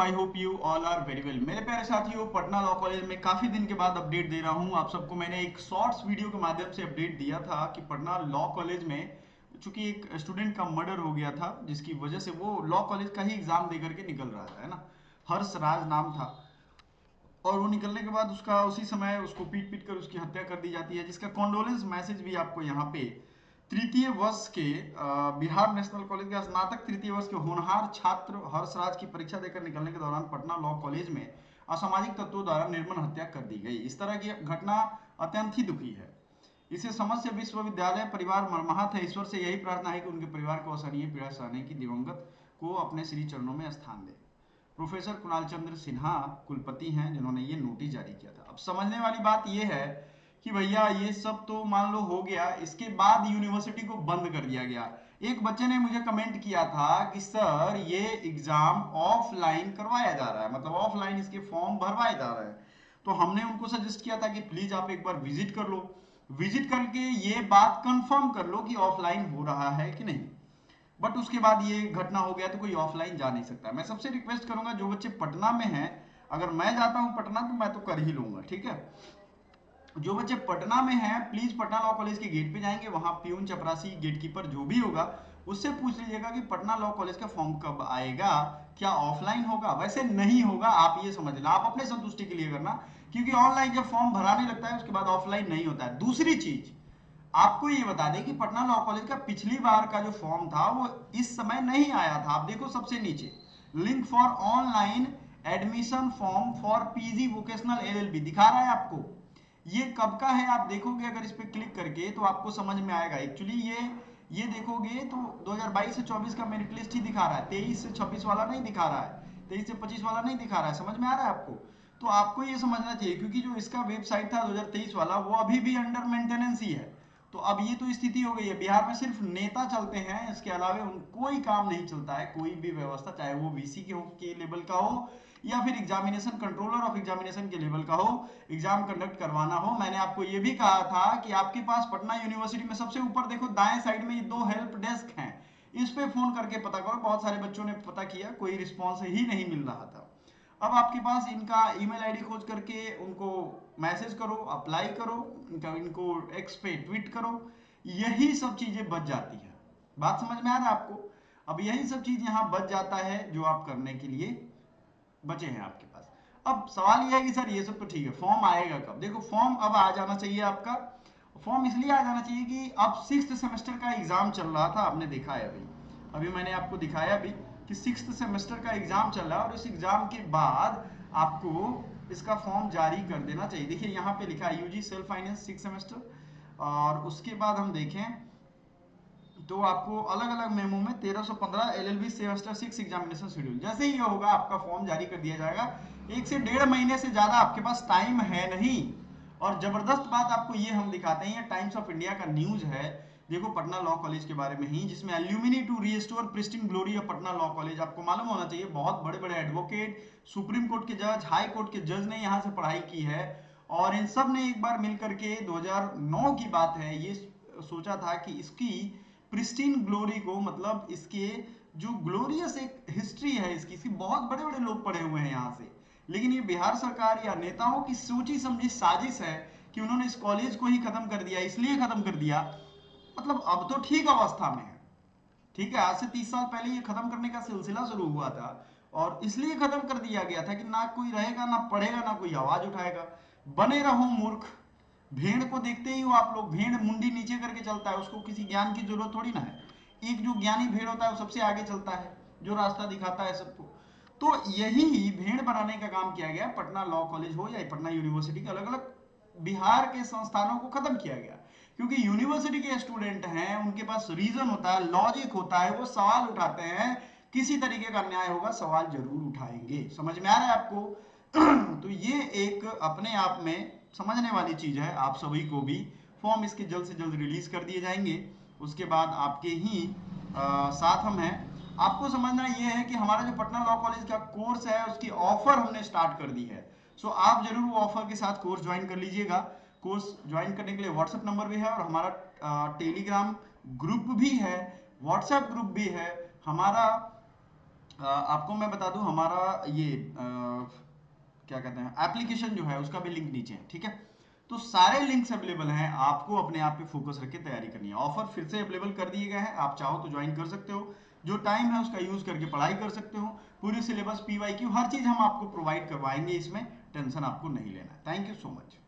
I hope you all are very well. मेरे प्यारे साथियों, पटना लॉ कॉलेज में काफी दिन के बाद अपडेट दे रहा हूं आप सबको। मैंने एक शॉर्ट्स वीडियो के माध्यम से अपडेट दिया था कि पटना लॉ कॉलेज में चूंकि एक स्टूडेंट का मर्डर हो गया था, जिसकी वजह से वो लॉ कॉलेज का ही एग्जाम दे करके निकल रहा था, है ना। हर्ष राज नाम था। और वो निकलने के बाद उसका उसी समय उसको पीट पीट कर उसकी हत्या कर दी जाती है, जिसका कॉन्डोलेंस मैसेज भी आपको यहाँ पे तृतीय वर्ष के बिहार नेशनल कॉलेज के स्नातक तृतीय वर्ष के होनहार छात्र हर्षराज की परीक्षा देकर निकलने के दौरान पटना लॉ कॉलेज में असामाजिक तत्वों द्वारा निर्मम हत्या कर दी गई। इस तरह की घटना अत्यंत ही दुखी है। इसे समस्त विश्वविद्यालय परिवार मर्माहत है। ईश्वर से यही प्रार्थना है कि उनके परिवार को असहनीय पीड़ा सहने की दिवंगत को अपने श्री चरणों में स्थान दे। प्रोफेसर कुणाल चंद्र सिन्हा कुलपति हैं जिन्होंने ये नोटिस जारी किया था। अब समझने वाली बात ये है कि भैया ये सब तो मान लो हो गया, इसके बाद यूनिवर्सिटी को बंद कर दिया गया। एक बच्चे ने मुझे कमेंट किया था कि सर ये एग्जाम ऑफलाइन करवाया जा रहा है, मतलब ऑफलाइन इसके फॉर्म भरवाए जा रहे हैं। तो हमने उनको सजेस्ट किया था कि प्लीज आप एक बार विजिट कर लो, विजिट करके ये बात कंफर्म कर लो कि ऑफलाइन हो रहा है कि नहीं। बट उसके बाद ये घटना हो गया तो कोई ऑफलाइन जा नहीं सकता। मैं सबसे रिक्वेस्ट करूंगा जो बच्चे पटना में हैं, अगर मैं जाता हूं पटना तो मैं तो कर ही लूंगा, ठीक है। जो बच्चे पटना में हैं प्लीज पटना लॉ कॉलेज के गेट पे जाएंगे, वहां प्यून चपरासी गेटकीपर जो भी होगा उससे पूछ लीजिएगा कि पटना लॉ कॉलेज का फॉर्म कब आएगा, क्या ऑफलाइन होगा। वैसे नहीं होगा, आप ये समझ लेना, आप अपने संतुष्टि के लिए करना, क्योंकि ऑनलाइन जब फॉर्म भराने लगता है उसके बाद ऑफलाइन नहीं होता है। दूसरी चीज आपको ये बता दें कि पटना लॉ कॉलेज का पिछली बार का जो फॉर्म था वो इस समय नहीं आया था। आप देखो सबसे नीचे link for online admission form for PG vocational LLB दिखा रहा है आपको। ये कब का है आप देखोगे, अगर इस पे क्लिक करके तो आपको समझ में आएगा। एक्चुअली ये देखोगे तो 2022 से 24 का मेरिट लिस्ट ही दिखा रहा है, 23 से 26 वाला नहीं दिखा रहा है, 23 से 25 वाला नहीं दिखा रहा है। समझ में आ रहा है आपको? तो आपको ये समझना चाहिए, क्योंकि जो इसका वेबसाइट था 2023 वाला वो अभी भी अंडर मेंटेनेंस ही है। तो अब ये तो स्थिति हो गई है, बिहार में सिर्फ नेता चलते हैं, इसके अलावा कोई काम नहीं चलता है, कोई भी व्यवस्था, चाहे वो वीसी के लेवल का हो या फिर एग्जामिनेशन कंट्रोलर ऑफ एग्जामिनेशन के लेवल का हो, एग्जाम कंडक्ट करवाना हो। मैंने आपको ये भी कहा था कि आपके पास पटना यूनिवर्सिटी में सबसे ऊपर देखो दाएं साइड में ये दो हेल्प डेस्क हैं, इस पे फोन करके पता करो। बहुत सारे बच्चों ने पता किया, कोई रिस्पॉन्स ही नहीं मिल रहा था। अब आपके पास इनका ईमेल आईडी खोज करके उनको मैसेज करो, अप्लाई करो, इनको एक्स पे ट्वीट करो, यही सब चीजें बच जाती है। बात समझ में आ रहा है आपको? अब यही सब चीज यहाँ बच जाता है जो आप करने के लिए बचे हैं आपके पास। अब सवाल यह है कि सर ये सब तो ठीक है, फॉर्म आएगा कब? देखो फॉर्म अब आ जाना चाहिए आपका। फॉर्म इसलिए आ जाना चाहिए कि अब सिक्स्थ सेमेस्टर का एग्जाम चल रहा था, आपने देखा है अभी, अभी मैंने आपको दिखाया भी कि सिक्स्थ सेमेस्टर का एग्जाम चल रहा है और इस एग्जाम के बाद आपको इसका फॉर्म जारी कर देना चाहिए। देखिए यहाँ पे लिखा है UG self finance six semester, और उसके बाद हम देखें तो आपको अलग अलग मेमो में 1315 एलएलबी सेमेस्टर 6 एग्जामिनेशन शेड्यूल, जैसे ही ये होगा आपका फॉर्म जारी कर दिया जाएगा। 1 से 1.5 महीने से ज्यादा आपके पास टाइम है नहीं। और जबरदस्त बात आपको ये हम दिखाते हैं, ये टाइम्स ऑफ इंडिया का न्यूज है, देखो पटना लॉ कॉलेज के बारे में ही, जिसमें alumni to restore pristine glory of Patna Law College. आपको मालूम होना चाहिए बहुत बड़े बड़े एडवोकेट, सुप्रीम कोर्ट के जज, हाई कोर्ट के जज ने यहाँ से पढ़ाई की है। और इन सब ने एक बार मिलकर के 2009 की बात है, ये सोचा था कि इसकी प्रिस्टीन ग्लोरी को, मतलब इसके जो ग्लोरियस एक हिस्ट्री है इसकी बहुत बड़े बड़े लोग पढ़े हुए हैं यहाँ से। लेकिन ये बिहार सरकार या नेताओं की सोची समझी साजिश है कि उन्होंने इस कॉलेज को ही खत्म कर दिया। इसलिए खत्म कर दिया, मतलब अब तो ठीक अवस्था में है, ठीक है, आज से 30 साल पहले ये खत्म करने का सिलसिला शुरू हुआ था और इसलिए खत्म कर दिया गया था कि ना कोई रहेगा, ना पढ़ेगा, ना कोई आवाज उठाएगा। बने रहो मूर्ख। भेड़ को देखते ही हो आप लोग, भेड़ मुंडी नीचे करके चलता है, उसको किसी ज्ञान की जरूरत थोड़ी ना है। एक जो ज्ञानी भेड़ होता है वो सबसे आगे चलता है, जो रास्ता दिखाता है सबको। तो यही भेड़ बनाने का काम किया गया। पटना लॉ कॉलेज हो या पटना यूनिवर्सिटी के अलग अलग बिहार के संस्थानों को खत्म किया गया, क्योंकि यूनिवर्सिटी के स्टूडेंट हैं, उनके पास रीजन होता है, लॉजिक होता है, वो सवाल उठाते हैं। किसी तरीके का अन्याय होगा, सवाल जरूर उठाएंगे। समझ में आ रहा है आपको? तो ये एक अपने आप में समझने वाली चीज है आप सभी को भी। फॉर्म इसके जल्द से जल्द रिलीज कर दिए जाएंगे, उसके बाद आपके ही साथ हम हैं। आपको समझना ये है कि हमारा जो पटना लॉ कॉलेज का कोर्स है उसकी ऑफर हमने स्टार्ट कर दी है। सो आप जरूर वो ऑफर के साथ कोर्स ज्वाइन कर लीजिएगा। कोर्स ज्वाइन करने के लिए व्हाट्सएप नंबर भी है और हमारा टेलीग्राम ग्रुप भी है, व्हाट्सएप ग्रुप भी है, हमारा आपको मैं बता दूं हमारा ये क्या कहते हैं एप्लीकेशन जो है उसका भी लिंक नीचे है, ठीक है। तो सारे लिंक्स अवेलेबल हैं, आपको अपने आप पे फोकस रख के तैयारी करनी है। ऑफर फिर से अवेलेबल कर दिए गए हैं, आप चाहो तो ज्वाइन कर सकते हो, जो टाइम है उसका यूज करके पढ़ाई कर सकते हो। पूरी सिलेबस, पीवाईक्यू, हर चीज हम आपको प्रोवाइड करवाएंगे, इसमें टेंशन आपको नहीं लेना है। Thank you so much.